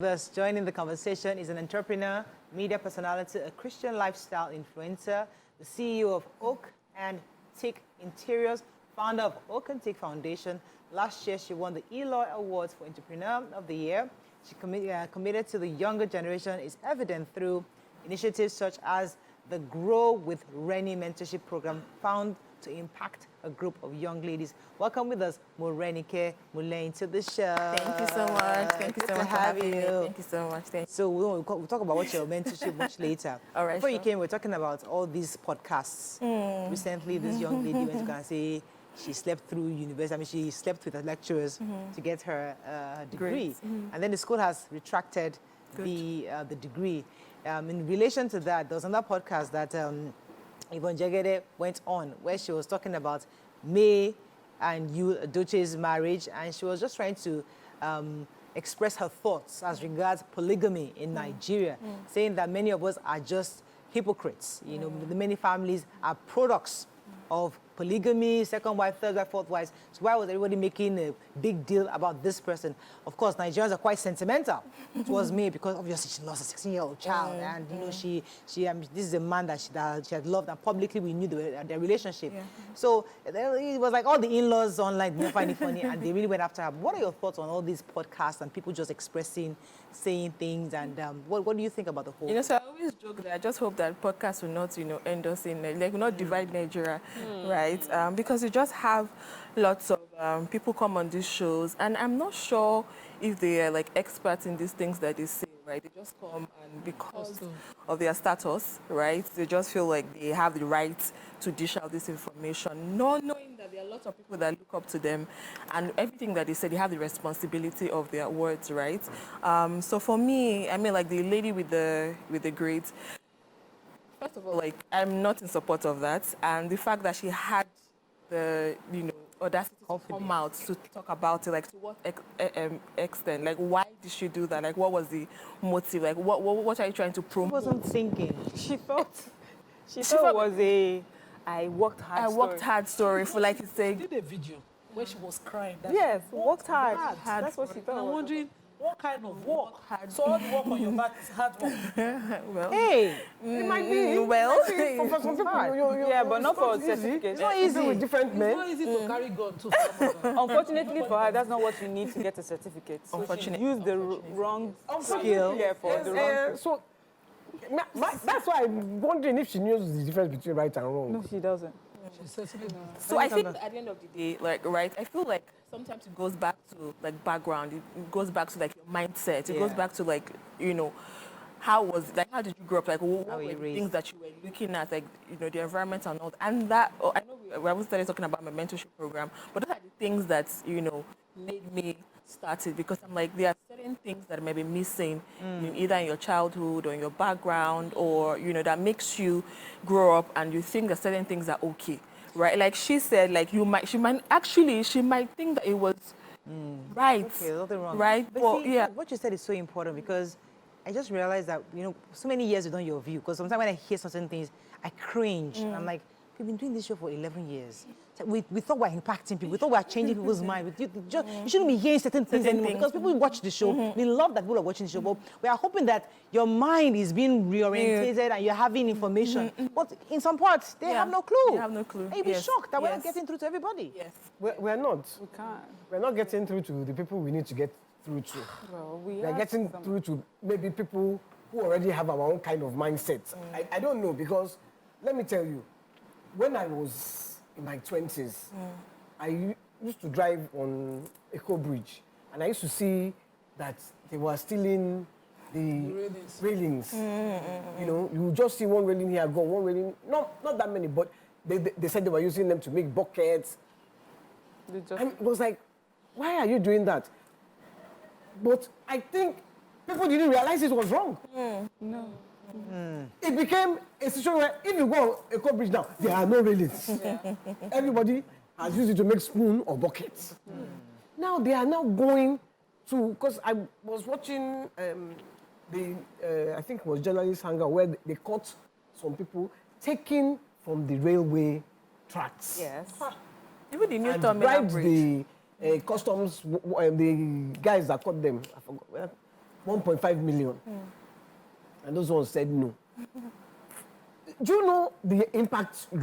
Thus, joining the conversation is an entrepreneur, media personality, a Christian lifestyle influencer, the CEO of Oak and Tick Interiors, founder of Oak and Tick Foundation. Last year, she won the Eloy Awards for Entrepreneur of the Year. She committed to the younger generation is evident through initiatives such as the Grow with Rennie mentorship program, found to impact a group of young ladies. Welcome with us, Morenike Mulane, to the show. Thank you so much. Thank you so much for having me. Thank you so much. So we'll talk about what your mentorship much later. All right. Before you came, we were talking about all these podcasts. Recently, this young lady went to go and say she slept through university. I mean, she slept with the lecturers to get her degree. And then the school has retracted the degree. In relation to that, there was another podcast that Yvonne Jegede went on where she was talking about May and Yul-Edochie's marriage, and she was just trying to express her thoughts as regards polygamy in Nigeria, saying that many of us are just hypocrites. You know, the many families are products of polygamy, second wife, third wife, fourth wife. So why was everybody making a big deal about this person? Of course, Nigerians are quite sentimental towards me because obviously she lost a 16-year-old child, and you know this is a man that she had loved, and publicly we knew their relationship. So it was like all the in-laws online didn't find it funny, and they really went after her. What are your thoughts on all these podcasts and people just expressing, saying things, and what do you think about the whole? You know, so I always joke that I just hope that podcasts will not, end us in, like, will not divide Nigeria, right? Because you just have lots of people come on these shows, and I'm not sure if they are like experts in these things that they say, right? They just come, and because of their status, right, they just feel like they have the right to dish out this information, not knowing that there are lots of people that look up to them, and everything that they say, they have the responsibility of their words, right? So for me, I mean, like the lady with the grades. First of all, like, I'm not in support of that. And the fact that she had the, audacity to come out to talk about it, like, to what extent? Like, why did she do that? Like, what was the motive? Like, what are you trying to promote? She wasn't thinking. She thought it was a I worked hard story for, like, you say. She did a video where she was crying. Yes, worked hard. That's what she thought. I'm wondering, what kind of work? So all the work on your back is hard work. Well, Hey, it might be. Well, For some people, yeah, but not for certificates. it's not easy with different It's men. not easy to carry gun too. Unfortunately for her, that's not what you need to get a certificate. So she used the wrong skill. Yeah, for the wrong. So that's why I'm wondering if she knows the difference between right and wrong. No, she doesn't. so I think at the end of the day, like, right, I feel like sometimes it goes back to, like, background. It goes back to, like, your mindset. It goes back to, like, how did you grow up? Like, what were the things that you were looking at, like, the environment and all that. And that, I know we started talking about my mentorship program, but those are the things that, made me start it, because I'm like, there are certain things that may be missing either in your childhood or in your background, or, that makes you grow up and you think that certain things are okay. Right, like she said, like she might think that it was right. Okay, nothing wrong. Right, but see, what you said is so important, because I just realized that so many years you don't your view. Because sometimes when I hear certain things, I cringe. I'm like, we've been doing this show for 11 years. We thought we were impacting people. We thought we were changing people's minds. You shouldn't be hearing certain things anymore, because people watch the show. We love that people are watching the show, but we are hoping that your mind is being reorientated and you're having information. But in some parts, they have no clue. They have no clue. And you'll be shocked that we're not getting through to everybody. Yes. We're not. We can't. We're not getting through to the people we need to get through to. Well, We're getting through to maybe people who already have our own kind of mindset. I don't know, because let me tell you, when I was in my 20s, I used to drive on Echo Bridge, and I used to see that they were stealing the railings. You just see one railing here, go one railing, not that many, but they said they were using them to make buckets. And it was like, why are you doing that? But I think people didn't realize it was wrong. No. It became a situation where if you go on Echo Bridge now, there are no railings. Everybody has used it to make spoon or buckets. Now they are now going to, because I was watching I think it was Journalist Hangar, where they caught some people taking from the railway tracks. Yes. Even the new And terminal bribed bridge. the customs, the guys that caught them. I forgot. 1.5 million. And those ones said no. Do you know the impact it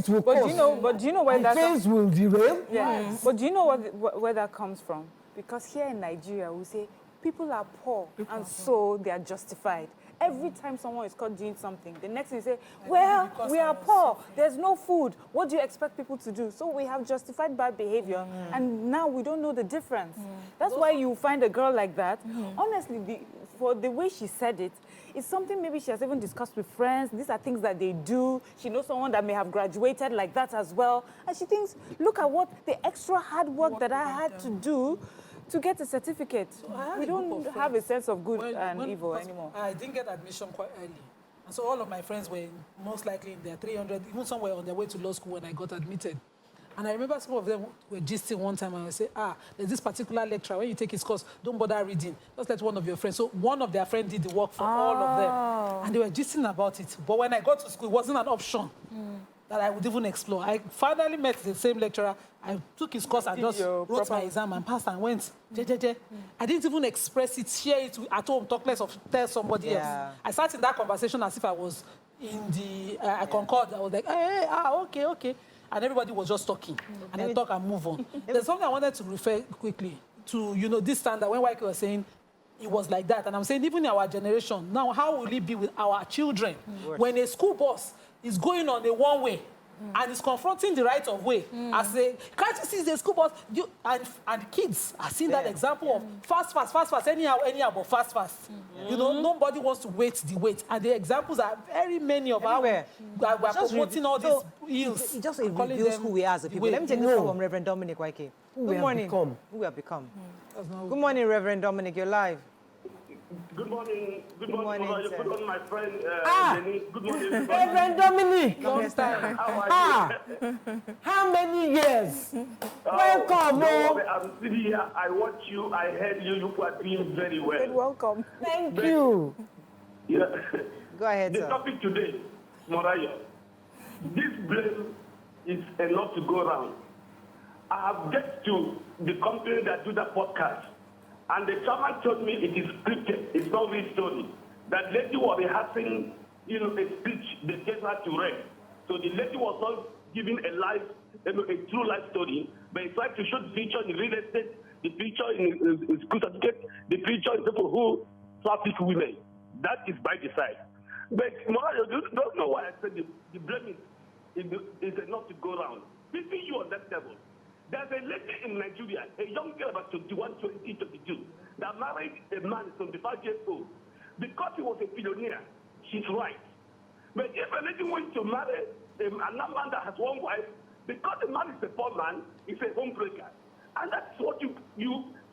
will cause? But do you know where the phase will derail? Yeah. But do you know where that comes from? Because here in Nigeria, we say people are poor, and so they are justified. Every time someone is caught doing something, the next thing you say, well, we are poor, there's no food. What do you expect people to do? So we have justified bad behavior, and now we don't know the difference. That's why you find a girl like that. Honestly, for the way she said it, it's something maybe she has even discussed with friends. These are things that they do. She knows someone that may have graduated like that as well. And she thinks, look at what the extra hard work that I had to do to get a certificate. So we don't have a sense of good and evil anymore. I didn't get admission quite early. And so all of my friends were most likely in their 300, even some were on their way to law school when I got admitted. And I remember some of them were gisting one time and I say, there's this particular lecturer, when you take his course, don't bother reading. Just let one of your friends. So one of their friends did the work for all of them. And they were gisting about it. But when I got to school, it wasn't an option that I would even explore. I finally met the same lecturer. I took his course and just wrote my exam and passed and went. I didn't even express it, share it at home, talk less of tell somebody else. I sat in that conversation as if I was in the, I concurred. I was like, okay. And everybody was just talking. And I talk and move on. There's something I wanted to refer quickly to, this standard. When YK was saying it was like that. And I'm saying even in our generation, now how will it be with our children? When a school bus is going on a one-way and is confronting the right of way, I say, can't you see the school bus? And kids are seeing that example of fast, anyhow, but fast. Nobody wants to wait the wait. And the examples are very many of our, we're promoting all these ills. It just reveals who we are as a people. Let me take this from Reverend Dominic YK. Good morning. Who we have become. Good morning, Reverend Dominic. You're live. Good morning. Good morning, sir. Good morning, my friend Jenny. Good morning, everybody. Reverend Dominic. Long time. How are you? How many years? Welcome. No, I'm sitting here. I watch you. I heard you. You are doing very well. Welcome. Thank you. Yeah. Go ahead, The sir. topic today, Moraya. This blame is enough to go around. I have get to the company that do the podcast. And the chairman told me it is scripted, it's not real story. That lady was rehearsing, a speech they gave her to read. So the lady was not giving a true life story, but it's like to show the picture in real estate, the picture in school certificate, the picture in people who traffic women. That is by the side. But Morales, you don't know why I said the blame is enough to go around. Between you on that level. There's a lady in Nigeria, a young girl about 21, 22, that married a man 25 years old. Because he was a billionaire, she's right. But if a lady wants to marry another man that has one wife, because the man is a poor man, he's a homebreaker. And that's what you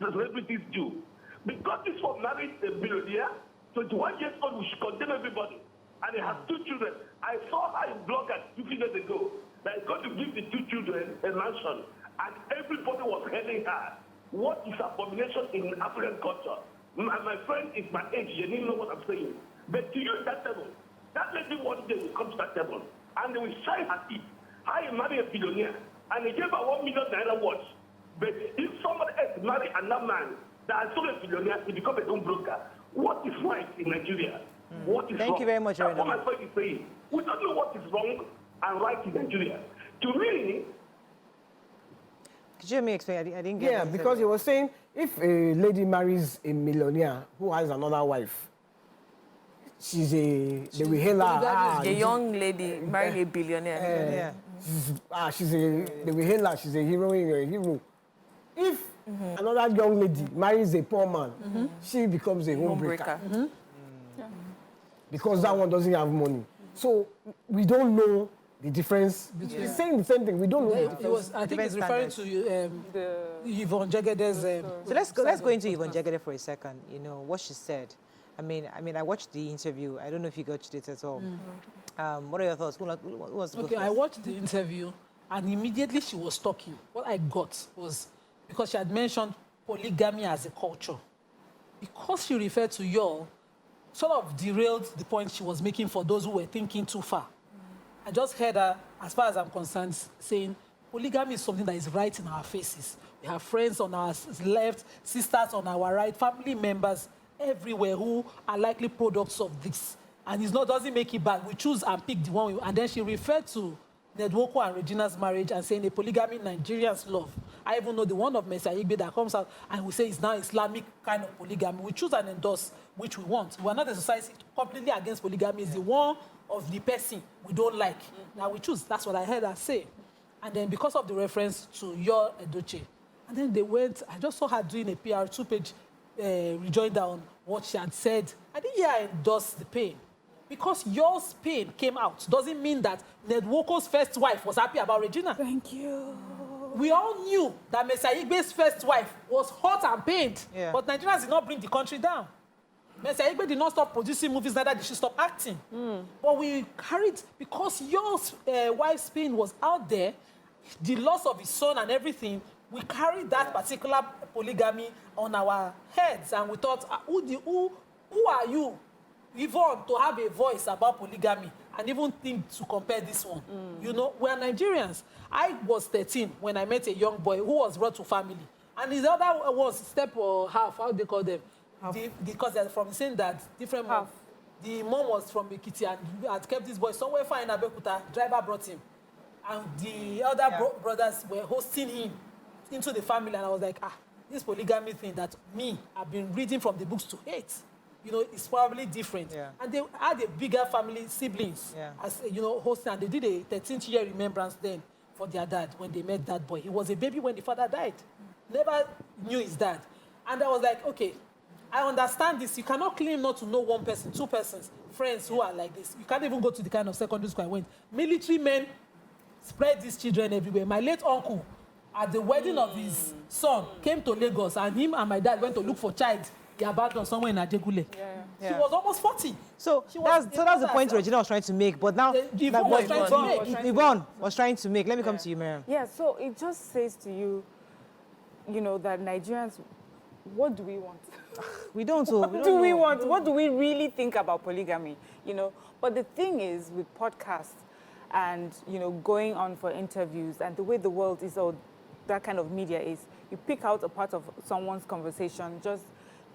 celebrities do. Because this one married a billionaire, 21 years old, we should condemn everybody. And he has 2 children. I saw her in blog 2 years ago that he's going to give the 2 children a mansion. And everybody was hailing her. What is abomination in African culture? My friend is my age, you didn't know what I'm saying. But to you, that table, that lady one day will come to that table and they will shine her teeth. I marry a billionaire and they gave her 1 million naira watch. But if somebody else marry another man that is also a billionaire, he becomes a home broker. What is right in Nigeria? What is wrong? Thank you very much, That's what my friend is saying. We don't know what is wrong and right in Nigeria. To me, could you let me explain? I didn't get it. Because he was saying if a lady marries a millionaire who has another wife, they will hail her. A young lady marrying a billionaire. They will hail her, she's a heroine or a hero. If another young lady marries a poor man, she becomes a homebreaker. Because that one doesn't have money. So we don't know the difference. He's saying the same thing. We don't know the difference. I think he's referring to Yvonne Jegede's... So let's go into Yvonne Jegede for a second. What she said. I mean, I watched the interview. I don't know if you watched it at all. What are your thoughts? Who was Okay, I watched the interview, and immediately she was talking. What I got was, because she had mentioned polygamy as a culture, because she referred to y'all, sort of derailed the point she was making for those who were thinking too far. I just heard her, as far as I'm concerned, saying polygamy is something that is right in our faces. We have friends on our left, sisters on our right, family members. everywhere who are likely products of this. And it's not, doesn't make it bad. We choose and pick the one. And then she referred to Nwoko and Regina's marriage and saying a polygamy Nigerians love. I even know the one of May Yul-Edochie that comes out and we say it's now Islamic kind of polygamy. We choose and endorse which we want. We are not a society completely against polygamy. It's the one of the person we don't like. Now we choose. That's what I heard her say. And then because of the reference to Yul-Edochie, and then they went, I just saw her doing a PR 2-page rejoinder on what she had said. I didn't hear her endorse the pain. Because yours pain came out doesn't mean that Nwoko's first wife was happy about Regina. Thank you. We all knew that May Yul-Edochie's first wife was hurt and pained, but Nigerians did not bring the country down. May Yul-Edochie did not stop producing movies, neither did she stop acting. But we carried, because your wife's pain was out there, the loss of his son and everything, we carried that particular polygamy on our heads, and we thought, who are you, Yvonne, to have a voice about polygamy and even think to compare this one? You know, we are Nigerians. I was 13 when I met a young boy who was brought to family. And his other was step or half, how do they call them? Because they're from saying that different mom. The mom was from Ekiti and had kept this boy somewhere far in Abeokuta. Driver brought him. And the other brothers were hosting him into the family. And I was like, this polygamy thing that I've been reading from the books to hate. You know, it's probably different. And they had a bigger family, siblings, as you know, hosting, and they did a 13th year remembrance then for their dad when they met that boy. He was a baby when the father died. Never knew his dad. And I was like, okay, I understand this. You cannot claim not to know one person, two persons, friends who are like this. You can't even go to the kind of secondary school I went. Military men spread these children everywhere. My late uncle, at the wedding of his son, came to Lagos, and him and my dad went to look for child. He abandoned somewhere in Ajegule. She was almost 40. So that's the point Regina was trying to make. But now, Yvonne was trying to make. Let me come to you, Miriam. Yeah, so it just says to you, you know, that Nigerians, what do we want? We don't. What do we want? What do we really think about polygamy? You know, but the thing is with podcasts and, you know, going on for interviews and the way the world is, or that kind of media is, you pick out a part of someone's conversation just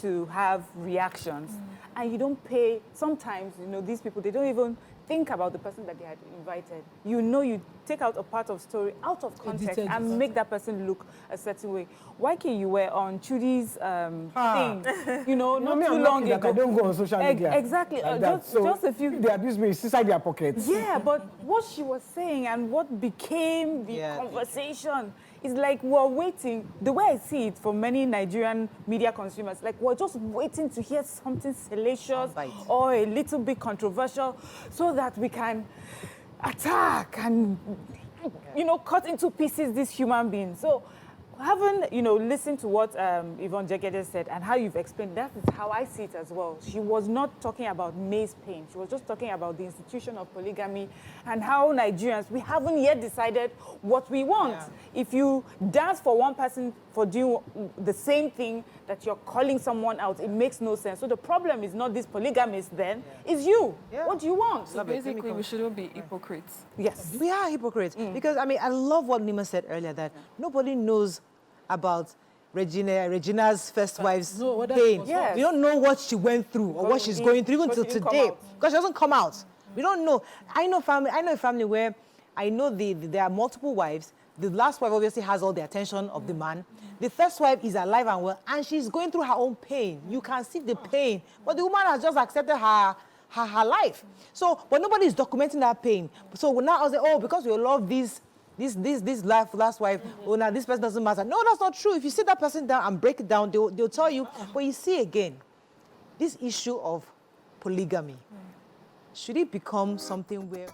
to have reactions, and you don't pay. Sometimes, you know, these people, they don't even think about the person that they had invited. You know, you take out a part of story out of context and make that person look a certain way. Why can't you were on Chudi's thing, you know, not too long ago. I don't go on social media. Exactly. Like just a few. If they abuse me, it's inside their pockets. Yeah, but what she was saying and what became the conversation is like we're waiting. The way I see it for many Nigerian media consumers, like we're just waiting to hear something salacious or a little bit controversial so that we can attack and, you know, cut into pieces this human being. So having, you know, listened to what Yvonne Jegede said and how you've explained, that is how I see it as well. She was not talking about May's pain. She was just talking about the institution of polygamy and how Nigerians, we haven't yet decided what we want. If you dance for one person for doing the same thing that you're calling someone out, it makes no sense. So the problem is not this polygamist then, it's you. What do you want? So basically, we shouldn't be hypocrites. Yes. We are hypocrites. Because, I mean, I love what Nima said earlier, that nobody knows about Regina's first wife's pain. Yes. We don't know what she went through or what she's going through even till today, because she doesn't come out. We don't know. I know a family where I know there are multiple wives. The last wife obviously has all the attention of the man. The first wife is alive and well, and she's going through her own pain. You can see the pain, but the woman has just accepted her life. So, but nobody is documenting that pain. So now I say, oh, because we love this last wife, oh, now this person doesn't matter. No, that's not true. If you sit that person down and break it down, they'll tell you. But you see again, this issue of polygamy, should it become something where...